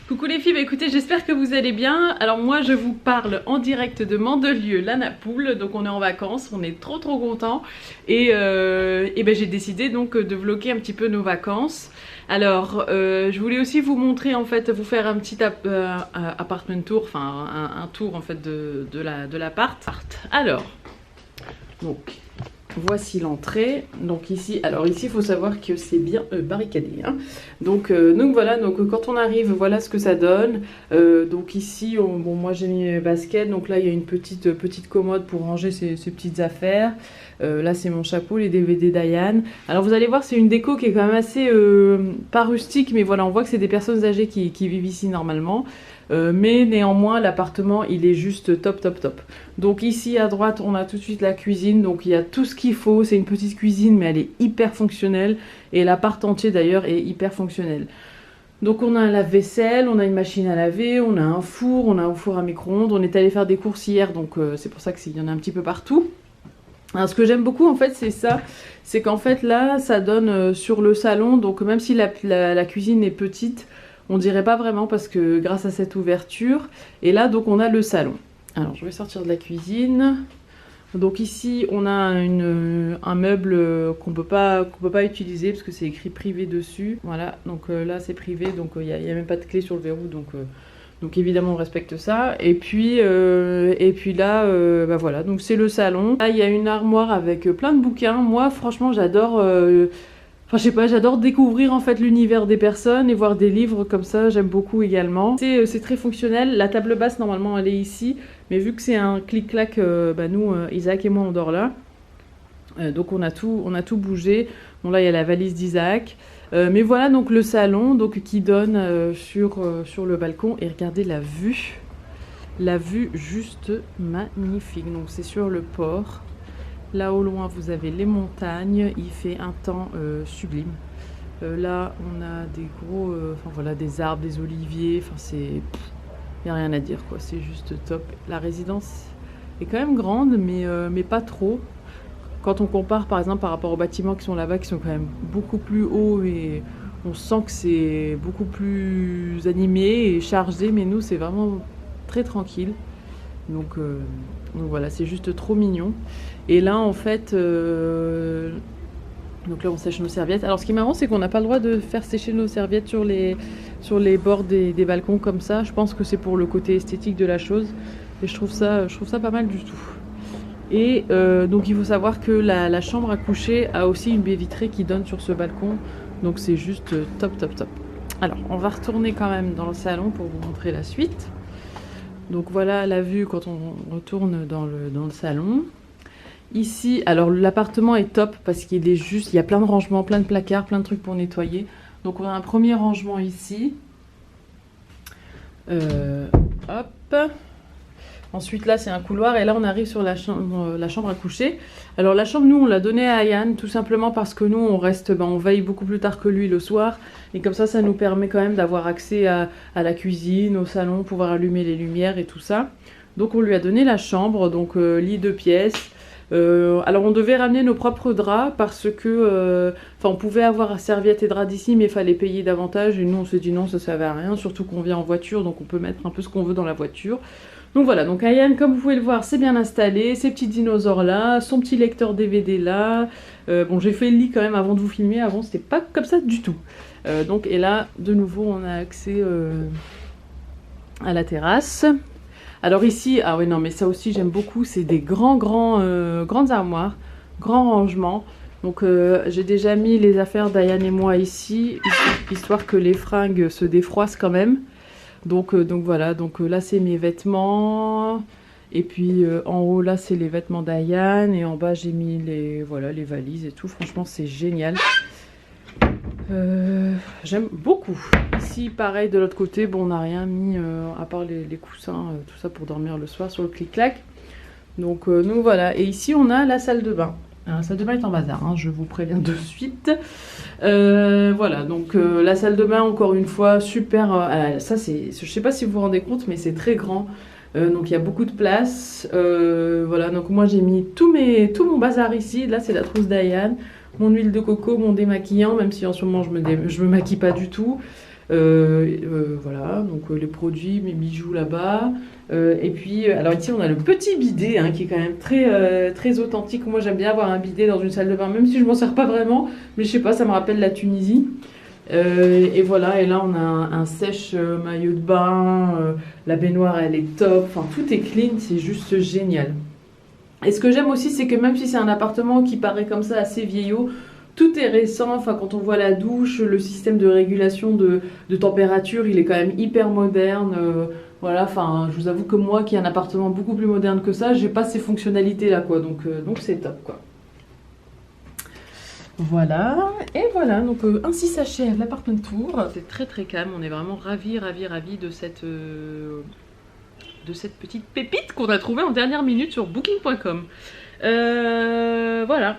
Coucou les filles, bah écoutez, j'espère que vous allez bien. Alors moi je vous parle en direct de Mandelieu, la Napoule. Donc on est en vacances, on est trop contents. Et ben j'ai décidé donc de vlogger un petit peu nos vacances. Alors je voulais aussi vous montrer en fait, vous faire un petit apartment tour, enfin un tour en fait de l'appart. Alors, donc voici l'entrée. Donc ici, alors ici il faut savoir que c'est bien barricadé, hein. Donc voilà, donc quand on arrive, voilà ce que ça donne. Donc ici, bon moi j'ai mis mes baskets, donc là il y a une petite commode pour ranger ses petites affaires. Là c'est mon chapeau, les DVD d'Ayane. Alors vous allez voir, c'est une déco qui est quand même assez pas rustique, mais voilà, on voit que c'est des personnes âgées qui vivent ici normalement. Mais néanmoins l'appartement il est juste top. Donc ici à droite on a tout de suite la cuisine, donc il y a tout ce qu'il faut. C'est une petite cuisine mais elle est hyper fonctionnelle, et l'appart entier d'ailleurs est hyper fonctionnel. Donc on a un lave-vaisselle, on a une machine à laver, on a un four à micro-ondes. On est allé faire des courses hier, donc c'est pour ça qu'il y en a un petit peu partout. Alors ce que j'aime beaucoup en fait c'est ça, c'est qu'en fait là ça donne sur le salon, donc même si la cuisine est petite, on dirait pas vraiment parce que grâce à cette ouverture. Et là donc on a le salon. Alors je vais sortir de la cuisine. Donc ici on a un meuble qu'on peut pas utiliser parce que c'est écrit privé dessus. Voilà, donc là c'est privé, donc il y a même pas de clé sur le verrou, donc évidemment on respecte ça. Et puis là bah voilà, donc c'est le salon. Là il y a une armoire avec plein de bouquins. Moi franchement j'adore enfin je sais pas, j'adore découvrir en fait l'univers des personnes et voir des livres comme ça, j'aime beaucoup également. C'est très fonctionnel. La table basse normalement elle est ici, mais vu que c'est un clic-clac, bah nous, Isaac et moi on dort là. Donc on a tout bougé. Bon là il y a la valise d'Isaac. Mais voilà donc le salon donc, qui donne sur le balcon. Et regardez la vue. La vue juste magnifique. Donc c'est sur le port. Là au loin vous avez les montagnes, il fait un temps sublime. Là on a des gros, enfin voilà, des arbres, des oliviers, enfin c'est, il n'y a rien à dire quoi, c'est juste top. La résidence est quand même grande mais pas trop. Quand on compare par exemple par rapport aux bâtiments qui sont là-bas, qui sont quand même beaucoup plus hauts, et on sent que c'est beaucoup plus animé et chargé, mais nous c'est vraiment très tranquille. Donc voilà, c'est juste trop mignon. Et là en fait, donc là on sèche nos serviettes. Alors ce qui est marrant c'est qu'on n'a pas le droit de faire sécher nos serviettes sur les bords des balcons comme ça. Je pense que c'est pour le côté esthétique de la chose. Et je trouve ça pas mal du tout. Et donc il faut savoir que la chambre à coucher a aussi une baie vitrée qui donne sur ce balcon. Donc c'est juste top. Alors on va retourner quand même dans le salon pour vous montrer la suite. Donc voilà la vue quand on retourne dans le salon. Ici, alors l'appartement est top parce qu'il est juste, il y a plein de rangements, plein de placards, plein de trucs pour nettoyer. Donc on a un premier rangement ici. Hop. Ensuite là c'est un couloir, et là on arrive sur la chambre à coucher. Alors la chambre, nous on l'a donnée à Ayane tout simplement parce que nous on reste, on veille beaucoup plus tard que lui le soir, et comme ça nous permet quand même d'avoir accès à la cuisine, au salon, pouvoir allumer les lumières et tout ça. Donc on lui a donné la chambre, donc lit 2 pièces. Alors on devait ramener nos propres draps parce que on pouvait avoir serviettes et draps d'ici, mais il fallait payer davantage, et nous on s'est dit non, ça servait à rien, surtout qu'on vient en voiture, donc on peut mettre un peu ce qu'on veut dans la voiture. Donc voilà, donc Ayane, comme vous pouvez le voir, c'est bien installé, ses petits dinosaures là, son petit lecteur DVD là. Bon, j'ai fait le lit quand même avant de vous filmer, avant c'était pas comme ça du tout. Donc, et là, de nouveau, on a accès à la terrasse. Alors ici, ah ouais non mais ça aussi j'aime beaucoup, c'est des grandes armoires, grands rangements. Donc j'ai déjà mis les affaires d'Ayane et moi ici, histoire que les fringues se défroissent quand même. Donc voilà, donc là c'est mes vêtements, et puis en haut là c'est les vêtements d'Ayane, et en bas j'ai mis les valises et tout. Franchement c'est génial. J'aime beaucoup. Ici pareil de l'autre côté, bon on n'a rien mis à part les coussins, tout ça pour dormir le soir sur le clic-clac. Donc voilà, et ici on a la salle de bain. La salle de bain est en bazar, hein, je vous préviens de suite. Voilà, donc la salle de bain, encore une fois, super. Ça, c'est, je sais pas si vous vous rendez compte, mais c'est très grand. Donc il y a beaucoup de place. Voilà, donc moi j'ai mis tout mon bazar ici. Là, c'est la trousse d'Ayane, mon huile de coco, mon démaquillant, même si en ce moment je me maquille pas du tout. Voilà, donc les produits, mes bijoux là-bas. Et puis, alors ici on a le petit bidet hein, qui est quand même très authentique. Moi j'aime bien avoir un bidet dans une salle de bain, même si je m'en sers pas vraiment, mais je sais pas, ça me rappelle la Tunisie. Et voilà, et là on a un sèche maillot de bain, la baignoire elle est top, enfin tout est clean, c'est juste génial. Et ce que j'aime aussi, c'est que même si c'est un appartement qui paraît comme ça assez vieillot, tout est récent. Enfin, quand on voit la douche, le système de régulation de température, il est quand même hyper moderne. Voilà, enfin, je vous avoue que moi, qui ai un appartement beaucoup plus moderne que ça, j'ai pas ces fonctionnalités-là, quoi. Donc c'est top, quoi. Voilà, et voilà, donc ainsi s'achève l'appartement tour. C'est très calme, on est vraiment ravis de cette petite pépite qu'on a trouvée en dernière minute sur booking.com. Voilà.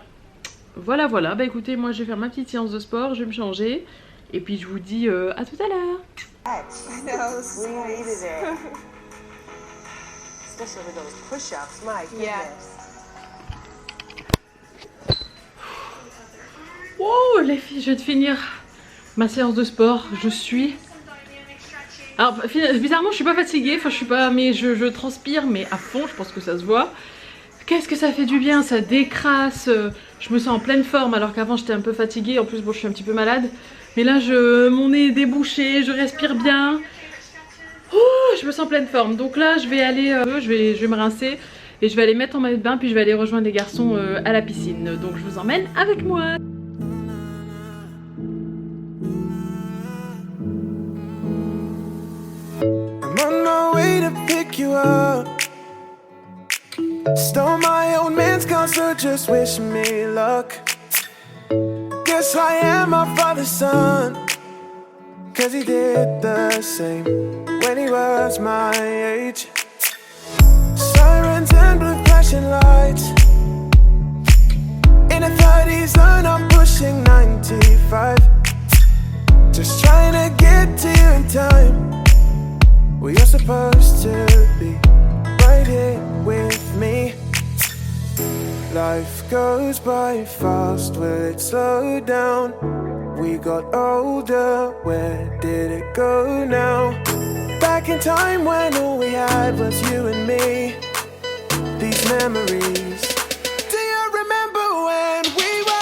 Bah écoutez, moi je vais faire ma petite séance de sport, je vais me changer, et puis je vous dis à tout à l'heure. Wow les filles, je viens de finir ma séance de sport, je suis... Alors bizarrement je suis pas fatiguée, enfin je suis pas... mais je transpire mais à fond, je pense que ça se voit. Qu'est-ce que ça fait du bien, ça décrasse, je me sens en pleine forme alors qu'avant j'étais un peu fatiguée, en plus bon je suis un petit peu malade. Mais là mon nez est débouché, je respire bien. Oh, je me sens en pleine forme, donc là je vais aller, je vais me rincer et je vais aller mettre en maillot de bain puis je vais aller rejoindre les garçons à la piscine. Donc je vous emmène avec moi. Stole my old man's car, so just wish me luck. Guess I am my father's son, cause he did the same when he was my age. Sirens and blue flashing lights. In a 30s and I'm pushing 95. Just trying to get to you in time. Well, you're supposed to be right here with me. Life goes by fast, will it slow down? We got older, where did it go now? Back in time when all we had was you and me. These memories, do you remember when we were?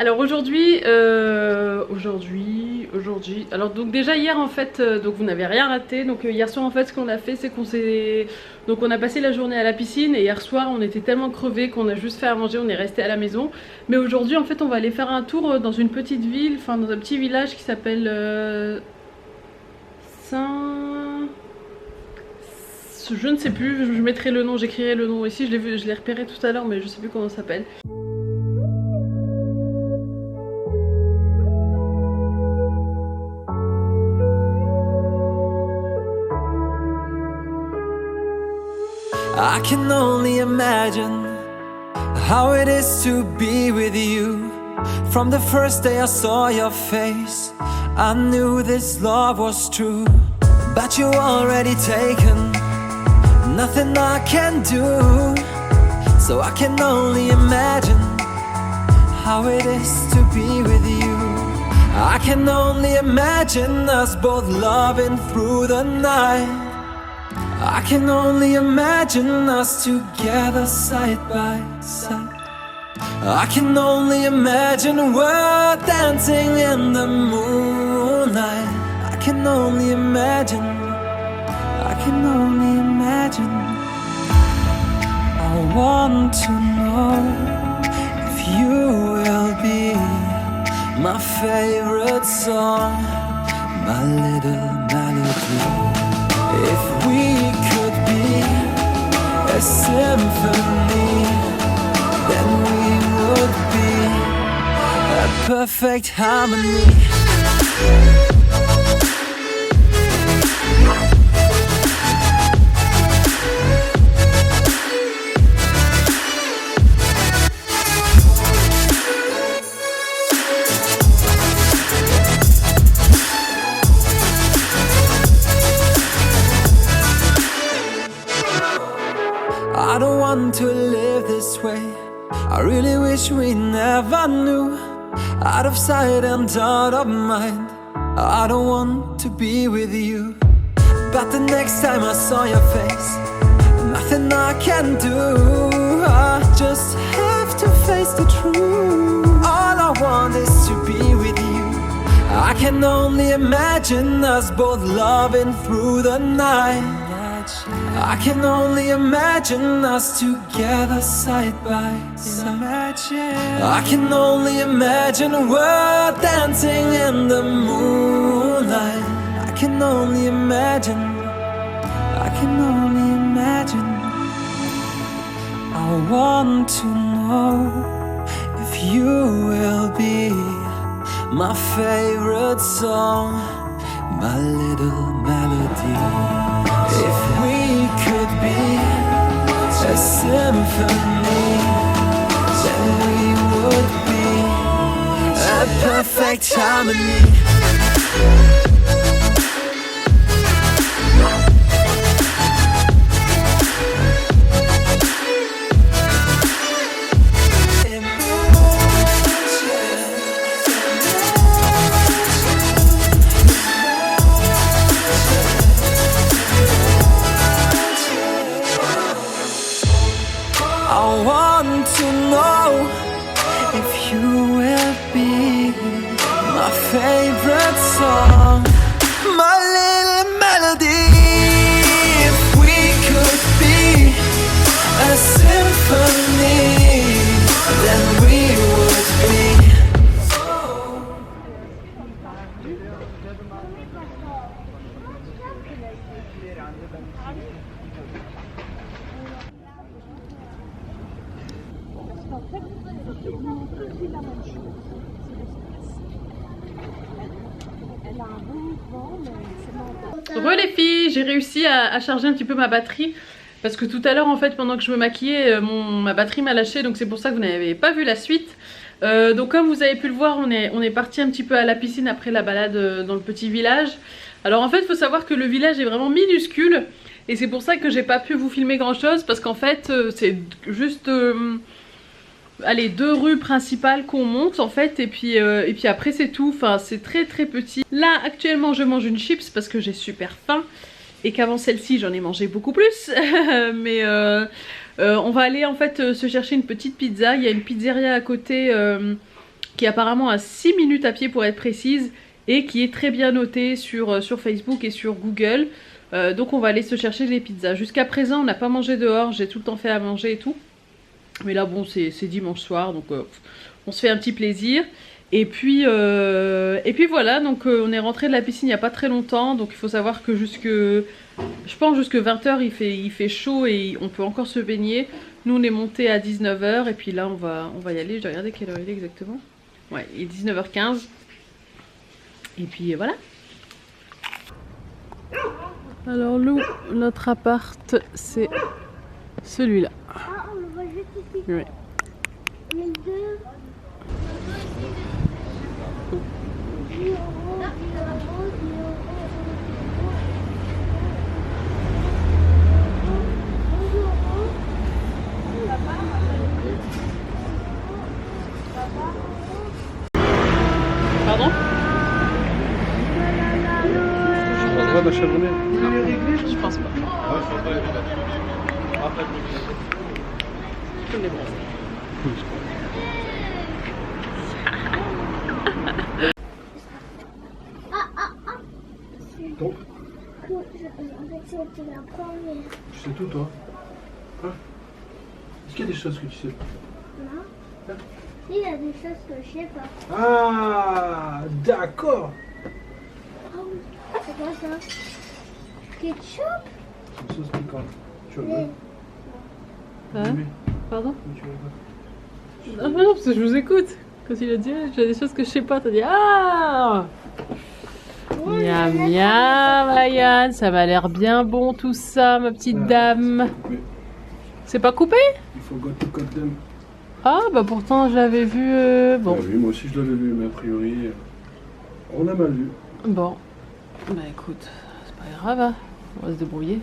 Alors aujourd'hui, alors donc déjà hier en fait, donc vous n'avez rien raté. Donc hier soir en fait ce qu'on a fait c'est on a passé la journée à la piscine et hier soir on était tellement crevés qu'on a juste fait à manger, on est resté à la maison. Mais aujourd'hui en fait on va aller faire un tour dans une petite ville, enfin dans un petit village qui s'appelle je ne sais plus, je mettrai le nom, j'écrirai le nom ici, je l'ai repéré tout à l'heure mais je sais plus comment ça s'appelle. I can only imagine how it is to be with you. From the first day I saw your face, I knew this love was true. But you already taken, nothing I can do. So I can only imagine how it is to be with you. I can only imagine us both loving through the night. I can only imagine us together side by side. I can only imagine we're dancing in the moonlight. I can only imagine, I can only imagine. I want to know if you will be my favorite song, my little melody. If we could be a symphony, then we would be a perfect harmony. meant to live this way. I really wish we never knew. Out of sight and out of mind, I don't want to be with you. But the next time I saw your face, nothing I can do. I just have to face the truth. All I want is to be with you. I can only imagine us both loving through the night. I can only imagine us together side by side. I can only imagine we're dancing in the moonlight. I can only imagine. I can only imagine. I want to know if you will be my favorite song, my little melody. If we could be a symphony, then we would be a perfect harmony. I want to know if you will be my favorite song, my little melody. If we could be a symphony, then we would be. Re les filles, j'ai réussi à charger un petit peu ma batterie parce que tout à l'heure en fait pendant que je me maquillais ma batterie m'a lâché, donc c'est pour ça que vous n'avez pas vu la suite. Donc comme vous avez pu le voir, on est parti un petit peu à la piscine après la balade dans le petit village. Alors en fait il faut savoir que le village est vraiment minuscule et c'est pour ça que j'ai pas pu vous filmer grand chose parce qu'en fait c'est juste allez, 2 rues principales qu'on monte en fait et puis après c'est tout, enfin c'est très petit. Là actuellement je mange une chips parce que j'ai super faim et qu'avant celle-ci j'en ai mangé beaucoup plus. Mais on va aller en fait se chercher une petite pizza. Il y a une pizzeria à côté qui est apparemment à 6 minutes à pied pour être précise et qui est très bien notée sur Facebook et sur Google. Donc on va aller se chercher des pizzas. Jusqu'à présent on n'a pas mangé dehors, j'ai tout le temps fait à manger et tout. Mais là bon c'est dimanche soir donc on se fait un petit plaisir. Et puis voilà, donc on est rentré de la piscine il n'y a pas très longtemps. Donc il faut savoir que je pense jusque 20 h il fait chaud et on peut encore se baigner. Nous on est monté à 19 h et puis là on va y aller. Je vais regarder quelle heure il est exactement. Ouais, il est 19 h 15. Et puis voilà. Alors Lou, notre appart c'est celui-là. Ah, on le voit juste ici. Oui. Les deux. Pardon? On a le droit d'achèvrer? Je pense pas. Je peux me débrouiller. Donc, En fait, c'était la première. tu sais tout, toi? Hein? Est-ce qu'il y a des choses que tu sais? Non. Il y a des choses que je sais pas. Ah, d'accord! Ah oui. C'est quoi ça? Ketchup? C'est une sauce piquante. Tu veux Oui. Hein? Oui. Pardon? Tu veux Ah non, parce que je vous écoute. Quand il a dit j'ai des choses que je sais pas, t'as dit ah! Miam miam, Ayane, ça m'a l'air bien bon tout ça, ma petite dame. Oui. C'est pas coupé? Il faut got to cut them. Ah bah pourtant j'avais vu bon. Ah oui, moi aussi je l'avais vu, mais a priori, on a mal vu. Bon. Bah écoute, c'est pas grave, hein. On va se débrouiller.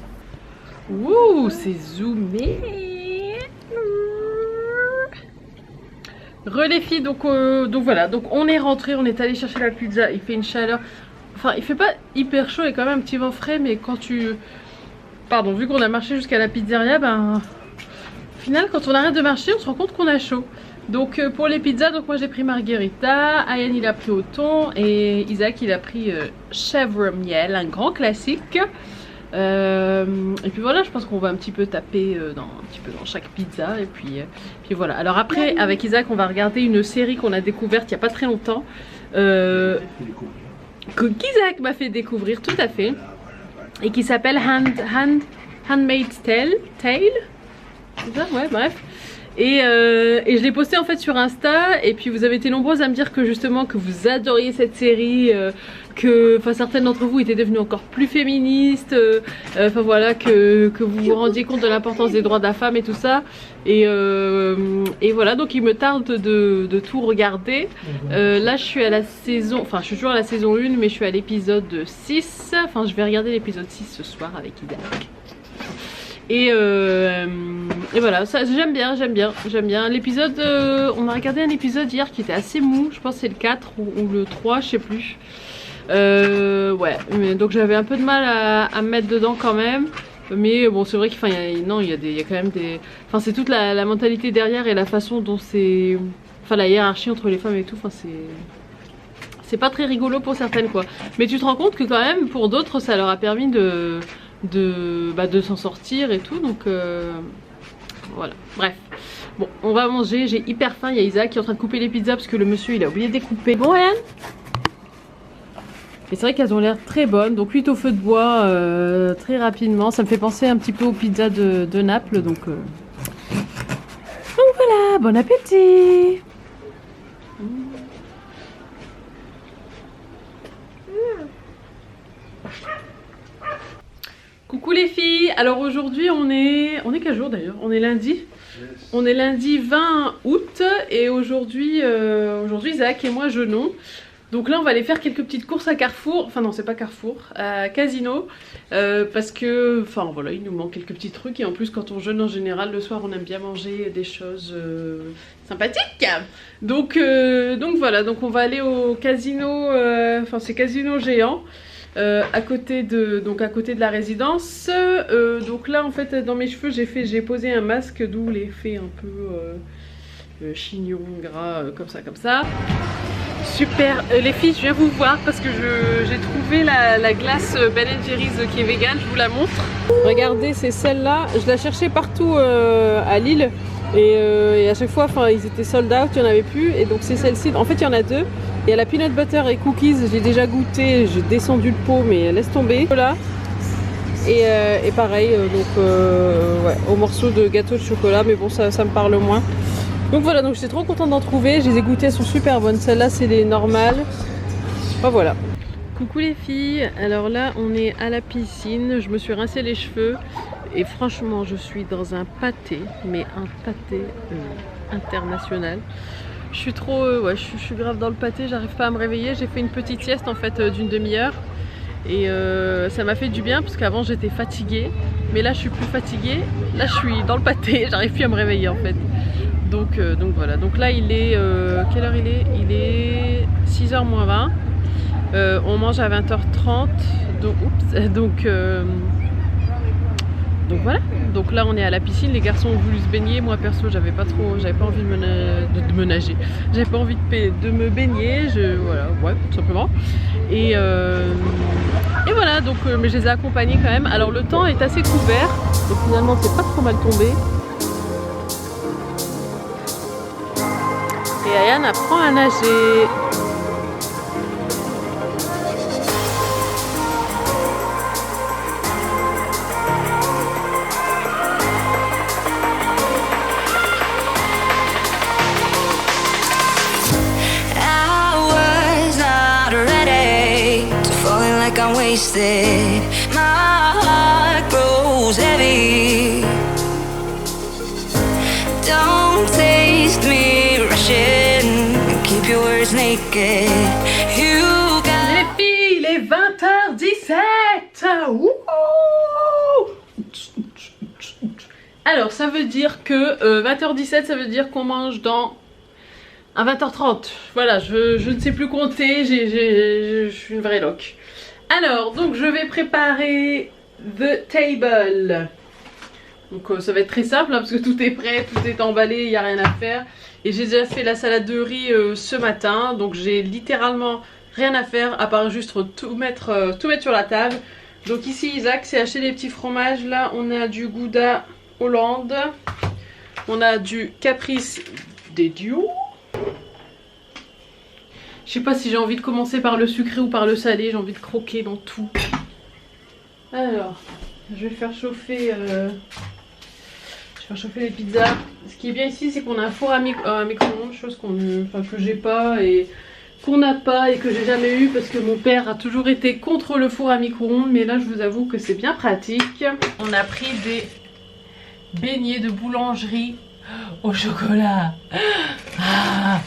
Ouh, c'est zoomé. Relais filles, donc voilà, donc on est rentré, on est allé chercher la pizza, il fait une chaleur, enfin il fait pas hyper chaud, il y a quand même un petit vent frais, mais quand vu qu'on a marché jusqu'à la pizzeria, ben au final quand on arrête de marcher on se rend compte qu'on a chaud. Donc pour les pizzas, donc moi j'ai pris margherita, Ayan il a pris au thon et Isaac il a pris chèvre miel, un grand classique. Et puis voilà, je pense qu'on va un petit peu taper dans chaque pizza et puis voilà. Alors après avec Isaac on va regarder une série qu'on a découverte il n'y a pas très longtemps, que Isaac m'a fait découvrir, tout à fait, et qui s'appelle Handmaid's Tale, c'est ça, ouais, bref. Et je l'ai posté en fait sur Insta, et puis vous avez été nombreuses à me dire que justement que vous adoriez cette série, que certaines d'entre vous étaient devenues encore plus féministes, enfin voilà, que vous vous rendiez compte de l'importance des droits de la femme et tout ça. Et voilà, donc il me tarde de tout regarder. Là je suis à la saison, enfin je suis toujours à la saison 1, mais je suis à l'épisode 6. Enfin je vais regarder l'épisode 6 ce soir avec Isaac. Et voilà, ça j'aime bien. L'épisode, on a regardé un épisode hier qui était assez mou, je pense que c'est le 4 ou le 3, je sais plus. Ouais, mais donc j'avais un peu de mal à me mettre dedans quand même. Mais bon, c'est vrai qu'il y a quand même des... Enfin, c'est toute la mentalité derrière et la façon dont c'est... Enfin, la hiérarchie entre les femmes et tout, enfin c'est pas très rigolo pour certaines quoi. Mais tu te rends compte que quand même, pour d'autres, ça leur a permis de s'en sortir et tout, donc voilà, bref. Bon, on va manger, j'ai hyper faim, il y a Isaac qui est en train de couper les pizzas parce que le monsieur il a oublié de découper. Bon Ryan. Et c'est vrai qu'elles ont l'air très bonnes, donc cuites au feu de bois très rapidement, ça me fait penser un petit peu aux pizzas de Naples, donc voilà, bon appétit. Coucou les filles, alors aujourd'hui on est quel jour d'ailleurs? On est lundi. Yes. On est lundi 20 août et aujourd'hui Isaac et moi jeûnons. Donc là on va aller faire quelques petites courses à Carrefour, enfin non c'est pas Carrefour, à Casino, parce que, enfin voilà, il nous manque quelques petits trucs et en plus quand on jeûne en général le soir on aime bien manger des choses sympathiques. Donc voilà, donc on va aller au casino, enfin c'est Casino géant. À côté de la résidence. Donc là en fait dans mes cheveux j'ai posé un masque, d'où l'effet un peu chignon gras, comme ça. Super, les filles je viens vous voir parce que j'ai trouvé la glace Ben & Jerry's qui est vegan, je vous la montre. Regardez, c'est celle-là, je la cherchais partout à Lille. Et à chaque fois ils étaient sold out, il n'y en avait plus, et donc c'est celle-ci, en fait il y en a deux. Il y a la peanut butter et cookies, j'ai déjà goûté, j'ai descendu le pot mais laisse tomber. Voilà. Et pareil, ouais, au morceau de gâteau de chocolat, mais bon ça me parle moins. Donc voilà, donc j'étais trop contente d'en trouver, je les ai goûtées, elles sont super bonnes. Celle-là c'est les normales. Enfin, voilà. Coucou les filles, alors là on est à la piscine, je me suis rincé les cheveux. Et franchement je suis dans un pâté, mais un pâté international. Je suis trop, ouais, je suis grave dans le pâté, j'arrive pas à me réveiller. J'ai fait une petite sieste en fait d'une demi-heure. Et ça m'a fait du bien parce qu'avant j'étais fatiguée. Mais là je suis plus fatiguée, là je suis dans le pâté, j'arrive plus à me réveiller en fait. Donc voilà, donc là il est, quelle heure il est? Il est 6h moins 20. On mange à 20h30, donc voilà, donc là on est à la piscine, les garçons ont voulu se baigner, moi perso j'avais pas envie de me nager, j'avais pas envie de me baigner, voilà, ouais, tout simplement. Et voilà, donc mais je les ai accompagnés quand même. Alors le temps est assez couvert, donc finalement c'est pas trop mal tombé. Et Ayan apprend à nager. I'm wasted, my heart grows heavy. Don't taste me rushing, keep your words naked. You got... Les filles, il est 20h17. Alors ça veut dire que 20h17, ça veut dire qu'on mange dans À 20h30, voilà, je ne sais plus compter, je suis une vraie loque. Alors, donc je vais préparer the table. Donc ça va être très simple hein, parce que tout est prêt, tout est emballé, il n'y a rien à faire. Et j'ai déjà fait la salade de riz ce matin, donc j'ai littéralement rien à faire à part juste tout mettre sur la table. Donc ici Isaac s'est acheté des petits fromages, là on a du Gouda Hollande, on a du Caprice des Dieux. Je sais pas si j'ai envie de commencer par le sucré ou par le salé, j'ai envie de croquer dans tout. Alors, je vais faire chauffer les pizzas. Ce qui est bien ici, c'est qu'on a un four à micro-ondes, chose que j'ai pas et qu'on n'a pas et que j'ai jamais eu parce que mon père a toujours été contre le four à micro-ondes. Mais là, je vous avoue que c'est bien pratique. On a pris des beignets de boulangerie au chocolat. Ah.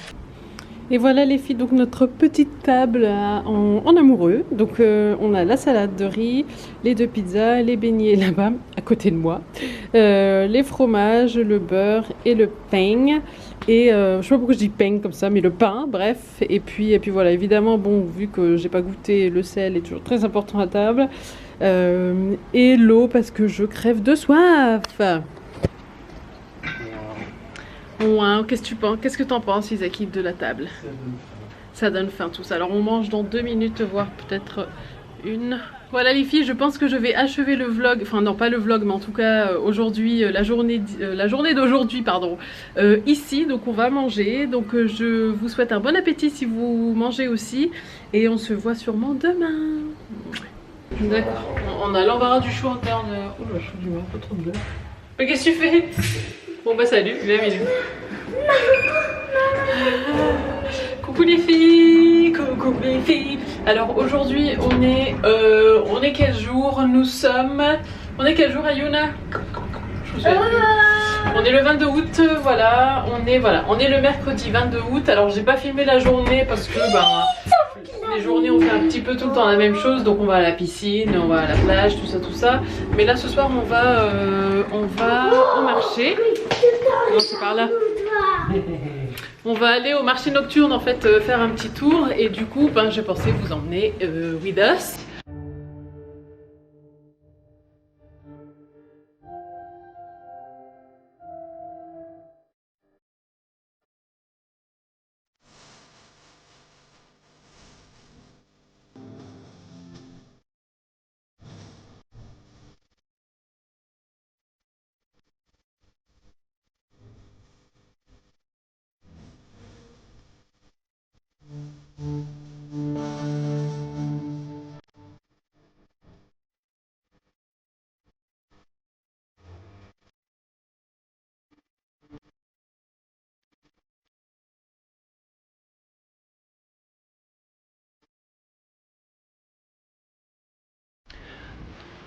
Et voilà les filles, donc notre petite table en amoureux. Donc on a la salade de riz, les 2 pizzas, les beignets là-bas, à côté de moi, les fromages, le beurre et le pain. Et je sais pas pourquoi je dis pain comme ça, mais le pain, bref. Et puis voilà, évidemment, bon, vu que j'ai pas goûté, le sel est toujours très important à table. Et l'eau parce que je crève de soif. Wow, qu'est-ce que tu penses? Qu'est-ce que t'en penses, Isaac, de la table? Ça donne faim tout ça. Alors on mange dans 2 minutes, voire peut-être une. Voilà les filles, je pense que je vais achever le vlog, enfin non pas le vlog, mais en tout cas aujourd'hui, la journée d'aujourd'hui, pardon, ici. Donc on va manger, donc je vous souhaite un bon appétit si vous mangez aussi. Et on se voit sûrement demain. D'accord, on a l'embarras du choix en termes de... Oh là, je suis un peu trop de beurre. Mais qu'est-ce que tu fais? Bon bah salut, bienvenue. Coucou les filles, coucou les filles. Alors aujourd'hui on est quel jour? On est quel jour Ayuna? On est le 22 août, voilà, on est le mercredi 22 août. Alors j'ai pas filmé la journée parce que les journées on fait un petit peu tout le temps la même chose. Donc on va à la piscine, on va à la plage, tout ça. Mais là ce soir on va au marché. Non, c'est par là. On va aller au marché nocturne en fait, faire un petit tour. Et du coup j'ai pensé vous emmener with us.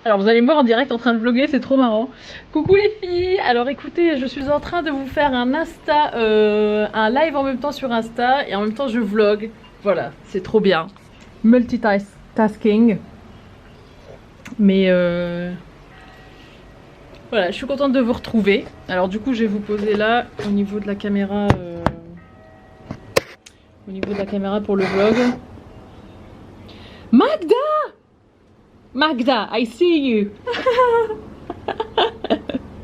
Alors vous allez me voir en direct en train de vlogger, c'est trop marrant. Coucou les filles. Alors écoutez, je suis en train de vous faire un live en même temps sur Insta et en même temps je vlog. Voilà, c'est trop bien. Multitasking. Mais voilà, je suis contente de vous retrouver. Alors du coup je vais vous poser là au niveau de la caméra pour le vlog. Magda, I see you.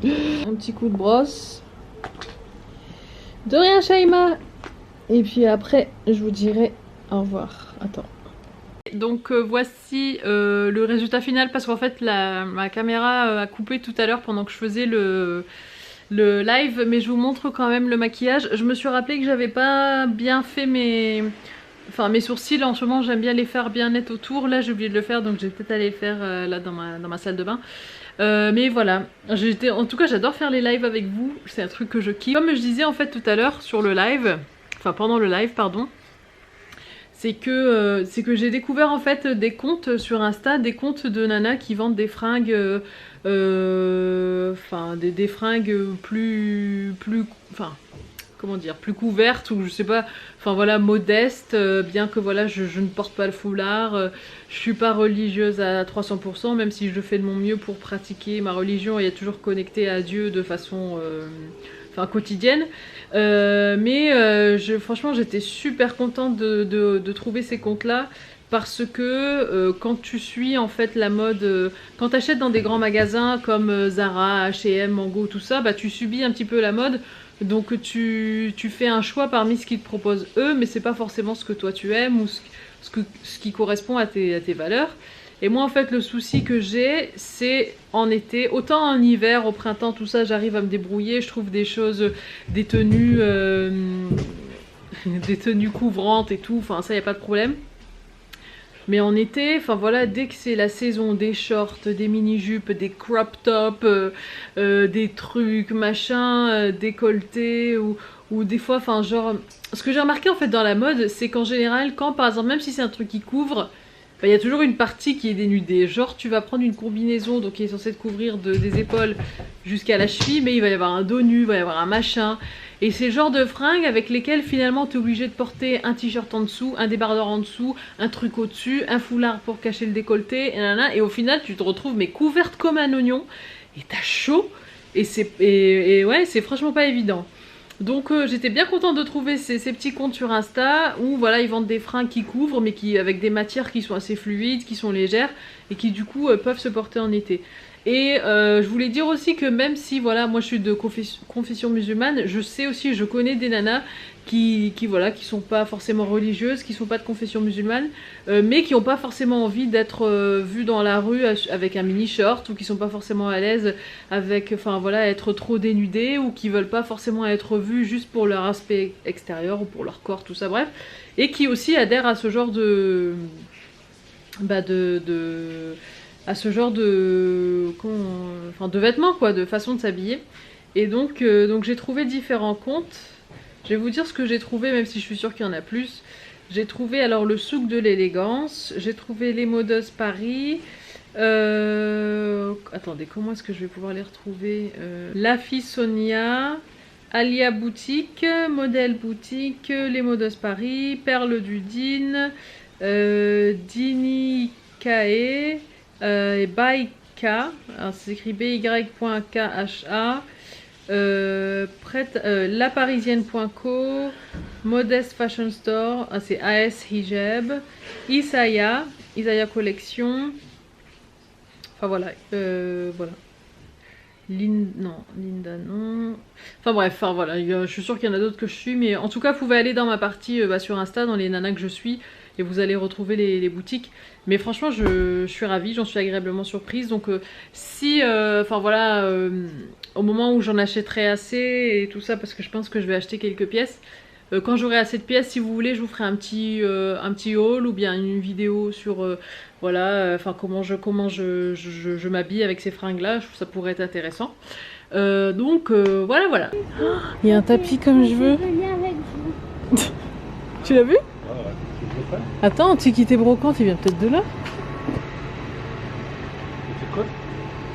Un petit coup de brosse. De rien, Shaima. Et puis après, je vous dirai au revoir. Attends. Donc voici le résultat final parce qu'en fait ma caméra a coupé tout à l'heure pendant que je faisais le live, mais je vous montre quand même le maquillage. Je me suis rappelé que j'avais pas bien fait mes sourcils. En ce moment j'aime bien les faire bien net autour. Là j'ai oublié de le faire, donc j'ai peut-être aller le faire là dans ma salle de bain. Mais voilà, en tout cas j'adore faire les lives avec vous, c'est un truc que je kiffe. Comme je disais en fait tout à l'heure sur le live, enfin pendant le live pardon, c'est que j'ai découvert en fait des comptes sur Insta, des comptes de nanas qui vendent des fringues, des fringues plus comment dire, plus couvertes ou je sais pas, enfin voilà, modeste, bien que voilà je ne porte pas le foulard, je suis pas religieuse à 300%, même si je fais de mon mieux pour pratiquer ma religion et être toujours connectée à Dieu de façon enfin quotidienne. Franchement, j'étais super contente de trouver ces comptes-là. Parce que quand tu suis en fait la mode, quand tu achètes dans des grands magasins comme Zara, H&M, Mango, tout ça, bah tu subis un petit peu la mode. Donc tu fais un choix parmi ce qu'ils te proposent eux, mais c'est pas forcément ce que toi tu aimes ou ce qui correspond à tes valeurs. Et moi en fait le souci que j'ai, c'est en été, autant en hiver, au printemps, tout ça, j'arrive à me débrouiller, je trouve des choses, des tenues couvrantes et tout, enfin ça y a pas de problème. Mais en été, enfin voilà, dès que c'est la saison des shorts, des mini-jupes, des crop tops, des trucs, machin, décolletés, ou des fois, enfin genre... Ce que j'ai remarqué en fait dans la mode, c'est qu'en général, quand par exemple, même si c'est un truc qui couvre, il y a toujours une partie qui est dénudée. Genre tu vas prendre une combinaison donc qui est censée te couvrir des épaules jusqu'à la cheville, mais il va y avoir un dos nu, il va y avoir un machin. Et c'est le genre de fringues avec lesquelles finalement tu es obligé de porter un t-shirt en dessous, un débardeur en dessous, un truc au-dessus, un foulard pour cacher le décolleté, et au final tu te retrouves mais couverte comme un oignon, et t'as chaud, et ouais, c'est franchement pas évident. Donc j'étais bien contente de trouver ces petits comptes sur Insta où voilà, ils vendent des fringues qui couvrent mais avec des matières qui sont assez fluides, qui sont légères et qui du coup peuvent se porter en été. Et je voulais dire aussi que même si voilà, moi je suis de confession musulmane, je sais aussi, je connais des nanas qui sont pas forcément religieuses, qui sont pas de confession musulmane, mais qui ont pas forcément envie d'être vues dans la rue avec un mini short, ou qui sont pas forcément à l'aise avec, enfin voilà, être trop dénudées, ou qui veulent pas forcément être vues juste pour leur aspect extérieur ou pour leur corps, tout ça, bref, et qui aussi adhèrent à ce genre de vêtements, quoi, de façon de s'habiller. Et donc j'ai trouvé différents comptes. Je vais vous dire ce que j'ai trouvé, même si je suis sûre qu'il y en a plus. J'ai trouvé alors le souk de l'élégance, j'ai trouvé les modeuses Paris. Attendez, comment est-ce que je vais pouvoir les retrouver? La fille Sonia, Alia Boutique, Modèle Boutique, les modeuses Paris, Perle du Din, Dini Kae, et Baika, c'est écrit by.kha, laparisienne.co, Modeste Fashion Store, c'est AS Hijab, Isaya Collection, enfin voilà, voilà. Linda non. Enfin bref, enfin voilà, je suis sûre qu'il y en a d'autres que je suis, mais en tout cas, vous pouvez aller dans ma partie sur Insta, dans les nanas que je suis, et vous allez retrouver les boutiques. Mais franchement, je suis ravie, j'en suis agréablement surprise. Donc si, enfin voilà, au moment où j'en achèterai assez et tout ça, parce que je pense que je vais acheter quelques pièces, quand j'aurai assez de pièces, si vous voulez, je vous ferai un petit haul ou bien une vidéo sur voilà, enfin comment je m'habille avec ces fringues là, ça pourrait être intéressant. Donc voilà. Oh, il y a un tapis comme je veux. Tu l'as vu? Attends, Antiquité Brocante, il vient peut-être de là.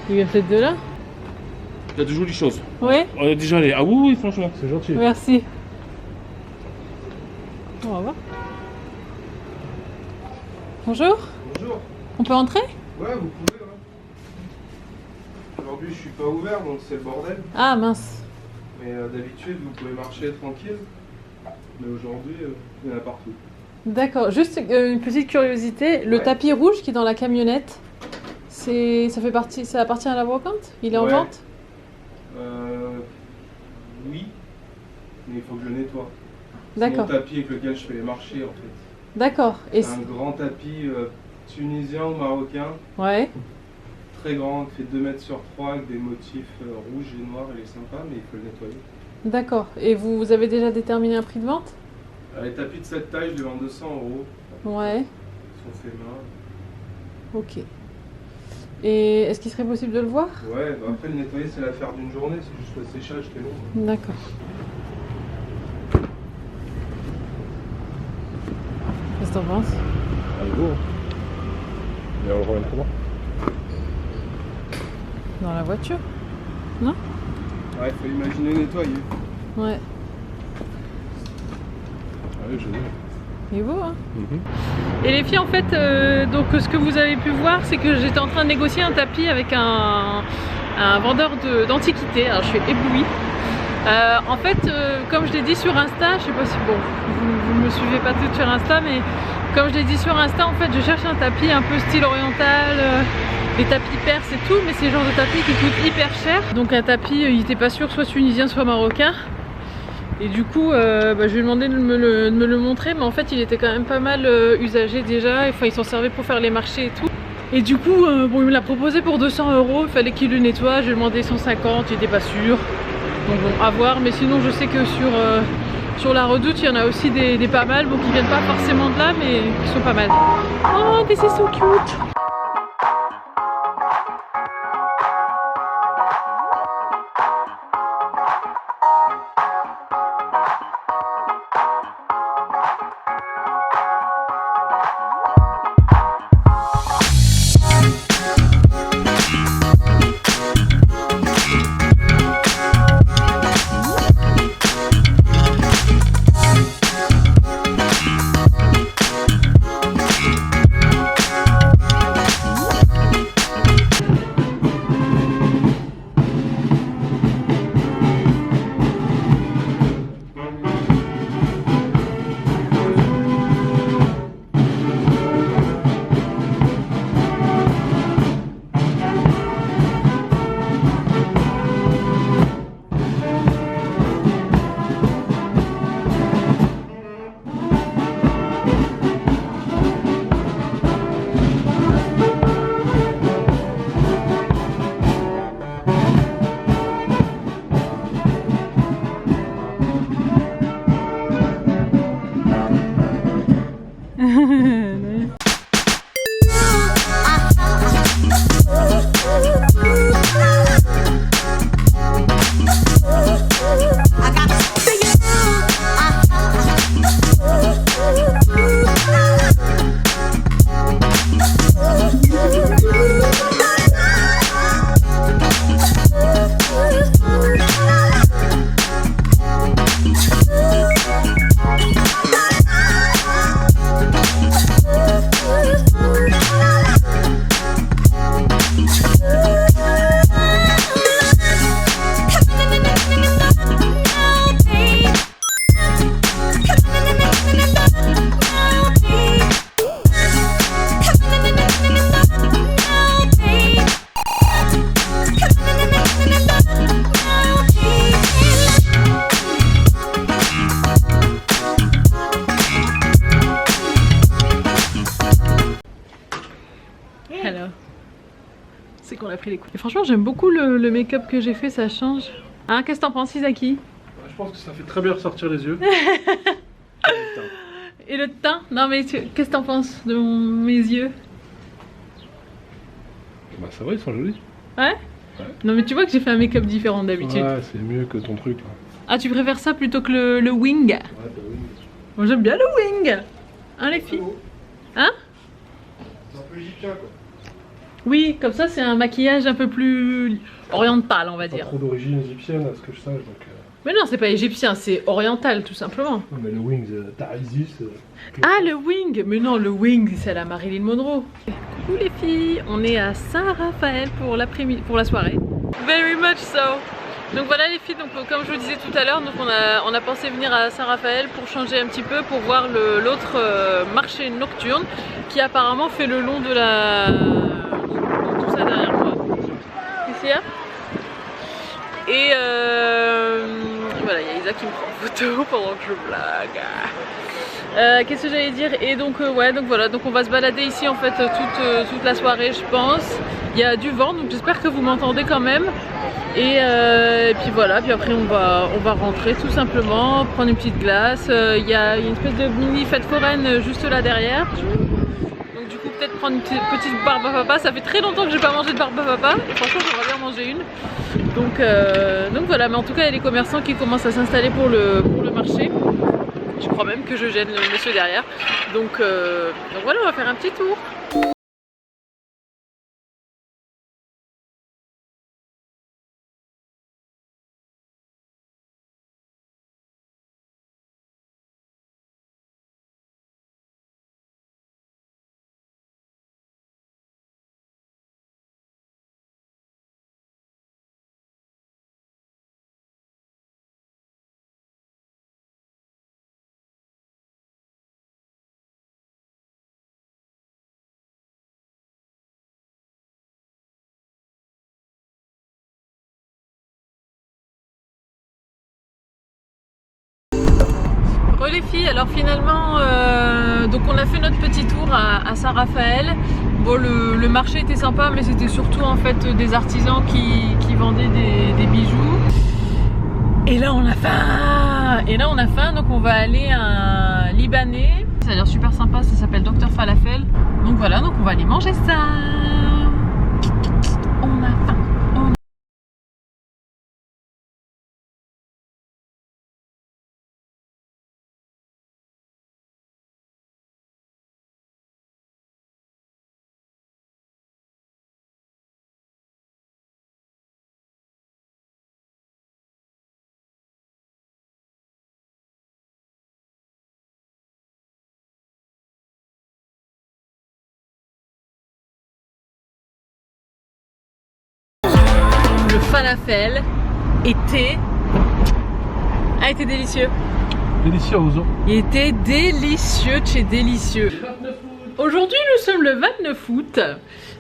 Il vient peut-être de là. Il y a de jolies choses. Ouais. On est déjà allé. Ah oui, franchement, c'est gentil. Merci. On va voir. Bonjour. Bonjour. On peut entrer? Ouais, vous pouvez. Ouais. Aujourd'hui, je suis pas ouvert, donc c'est le bordel. Ah mince. Mais d'habitude, vous pouvez marcher tranquille. Mais aujourd'hui, il y en a partout. D'accord. Juste une petite curiosité. Le tapis rouge qui est dans la camionnette, ça appartient à la brocante? Il est en vente? Oui. Mais il faut que je le nettoie. D'accord. C'est mon tapis avec lequel je fais les marchés en fait. D'accord. C'est un grand tapis tunisien ou marocain. Ouais. Très grand, qui fait 2 mètres sur 3 avec des motifs rouges et noirs. Il est sympa, mais il faut le nettoyer. D'accord. Et vous avez déjà déterminé un prix de vente? Les tapis de cette taille, je les vends 200 €. Ouais. Ils sont faits main. Ok. Et est-ce qu'il serait possible de le voir? Ouais, bah après le nettoyer c'est l'affaire d'une journée, c'est juste le séchage qui est long. D'accord. Qu'est-ce que t'en penses? Ah, il est beau. Mais on le ramène comment? Dans la voiture? Non? Ouais, il faut imaginer nettoyer. Ouais. Allez, je vais. Il est beau, hein? Et les filles, en fait, donc ce que vous avez pu voir, c'est que j'étais en train de négocier un tapis avec un vendeur d'antiquités. Alors je suis éblouie. En fait, comme je l'ai dit sur Insta, je sais pas si bon, vous me suivez pas toutes sur Insta, mais comme je l'ai dit sur Insta, en fait, je cherche un tapis un peu style oriental, les tapis perses et tout, mais c'est le genre de tapis qui coûte hyper cher. Donc un tapis, il était pas sûr, soit tunisien, soit marocain. Et du coup, je lui ai demandé de me le montrer, mais en fait, il était quand même pas mal usagé déjà. Enfin, il s'en servait pour faire les marchés et tout. Et du coup, bon, il me l'a proposé pour 200 €. Il fallait qu'il le nettoie. Je lui ai demandé 150, il était pas sûr. Donc bon, à voir. Mais sinon, je sais que sur la Redoute, il y en a aussi des pas mal. Bon, qui viennent pas forcément de là, mais qui sont pas mal. Oh, this is so cute! C'est qu'on a pris les coups. Et franchement, j'aime beaucoup le make-up que j'ai fait, ça change. Hein, qu'est-ce que t'en penses, Isaki? Je pense que ça fait très bien ressortir les yeux. Et le teint? Non mais qu'est-ce que t'en penses de mes yeux? Bah ça va, ils sont jolis. Ouais? Ouais. Non mais tu vois que j'ai fait un make-up différent d'habitude. Ouais, c'est mieux que ton truc là. Ah, tu préfères ça plutôt que le wing? Ouais, bah oui. Moi j'aime bien le wing. Hein les filles? Hein? C'est un peu égyptien quoi. Oui, comme ça c'est un maquillage un peu plus oriental, on va Pas dire. trop d'origine égyptienne à ce que je sache donc. Mais non, c'est pas égyptien, c'est oriental tout simplement. Non mais le wings, t'as Isis. Ah, le wing! Mais non, le wing, c'est la Marilyn Monroe. Coucou les filles, on est à Saint-Raphaël pour l'après-midi, pour la soirée. Very much so. Donc voilà les filles, donc comme je vous disais tout à l'heure, donc on a pensé venir à Saint-Raphaël pour changer un petit peu, pour voir l'autre marché nocturne qui apparemment fait le long de la... tout ça derrière moi. Ici, hein. Et voilà, il y a Isa qui me prend en photo pendant que je blague. Qu'est-ce que j'allais dire? Et donc ouais, donc voilà, donc on va se balader ici en fait toute la soirée je pense. Il y a du vent, donc j'espère que vous m'entendez quand même. Et puis voilà, puis après on va rentrer tout simplement, prendre une petite glace. Il y a une espèce de mini fête foraine juste là derrière. Donc du coup peut-être prendre une petite barbe à papa. Ça fait très longtemps que j'ai pas mangé de barbe à papa. Et franchement j'aimerais bien manger une. Donc voilà, mais en tout cas il y a les commerçants qui commencent à s'installer pour le marché. Je crois même que je gêne le monsieur derrière. Donc voilà, on va faire un petit tour. alors finalement, donc on a fait notre petit tour à Saint-Raphaël. Bon, le marché était sympa, mais c'était surtout en fait des artisans qui vendaient des bijoux. Et là on a faim. Donc on va aller à un Libanais. Ça a l'air super sympa, ça s'appelle Dr Falafel. Donc voilà, donc on va aller manger ça. On a faim. Le falafel était délicieux. Délicieux. Il était délicieux, c'est délicieux. Aujourd'hui nous sommes le 29 août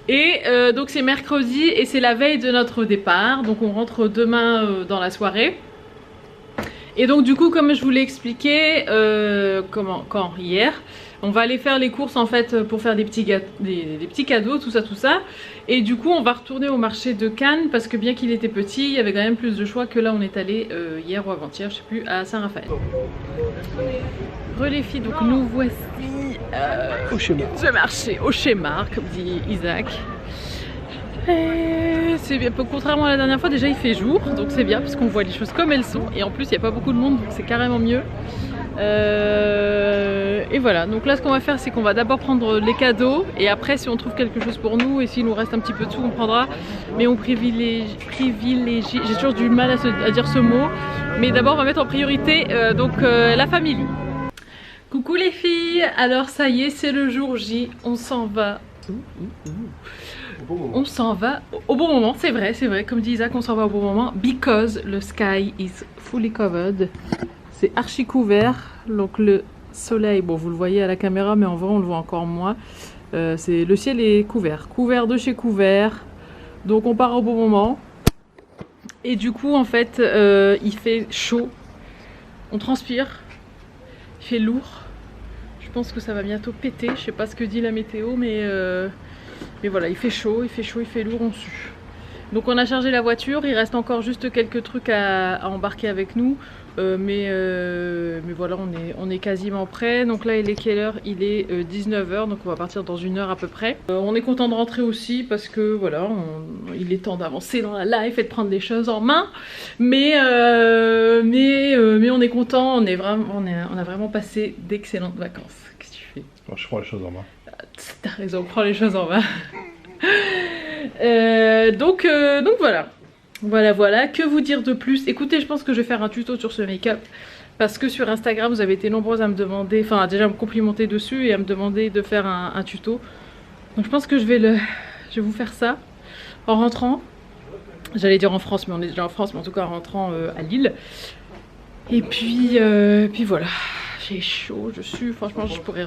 et donc c'est mercredi et c'est la veille de notre départ. Donc on rentre demain dans la soirée. Et donc du coup, comme je vous l'ai expliqué hier, on va aller faire les courses en fait pour faire des petits cadeaux, tout ça. Et du coup on va retourner au marché de Cannes parce que bien qu'il était petit, il y avait quand même plus de choix que là on est allé hier ou avant-hier, je sais plus, à Saint-Raphaël. Les filles, donc nous voici Au schéma. ce marché, au schéma, comme dit Isaac. C'est bien, contrairement à la dernière fois, déjà il fait jour, donc c'est bien parce qu'on voit les choses comme elles sont. Et en plus il n'y a pas beaucoup de monde, donc c'est carrément mieux. Et voilà, donc là ce qu'on va faire c'est qu'on va d'abord prendre les cadeaux et après si on trouve quelque chose pour nous et s'il nous reste un petit peu de sous on prendra, mais on privilégie, j'ai toujours du mal à dire ce mot, mais d'abord on va mettre en priorité la famille. Coucou les filles, alors ça y est c'est le jour J, on s'en va. On s'en va au bon moment, c'est vrai, comme dit Isaac, on s'en va au bon moment because the sky is fully covered. C'est archi couvert, donc le soleil, bon vous le voyez à la caméra mais en vrai on le voit encore moins. Le ciel est couvert de chez couvert, donc on part au bon moment. Et du coup en fait il fait chaud, on transpire, il fait lourd. Je pense que ça va bientôt péter, je sais pas ce que dit la météo mais voilà, il fait chaud, il fait lourd, on sue. Donc on a chargé la voiture, il reste encore juste quelques trucs à embarquer avec nous. Mais voilà, on est quasiment prêt. Donc là il est quelle heure? Il est 19h, donc on va partir dans 1 heure à peu près. On est content de rentrer aussi parce que voilà, il est temps d'avancer dans la life et de prendre les choses en main. Mais on est content, on a vraiment passé d'excellentes vacances. Qu'est-ce que tu fais? Je prends les choses en main. T'as raison, prends les choses en main. Donc voilà. Voilà, que vous dire de plus? Écoutez, je pense que je vais faire un tuto sur ce make-up parce que sur Instagram vous avez été nombreuses à me demander, enfin déjà à me complimenter dessus et à me demander de faire un tuto. Donc je pense que je vais vous faire ça en rentrant. J'allais dire en France, mais on est déjà en France, mais en tout cas en rentrant à Lille. Et puis voilà, j'ai chaud, je suis, franchement je pourrais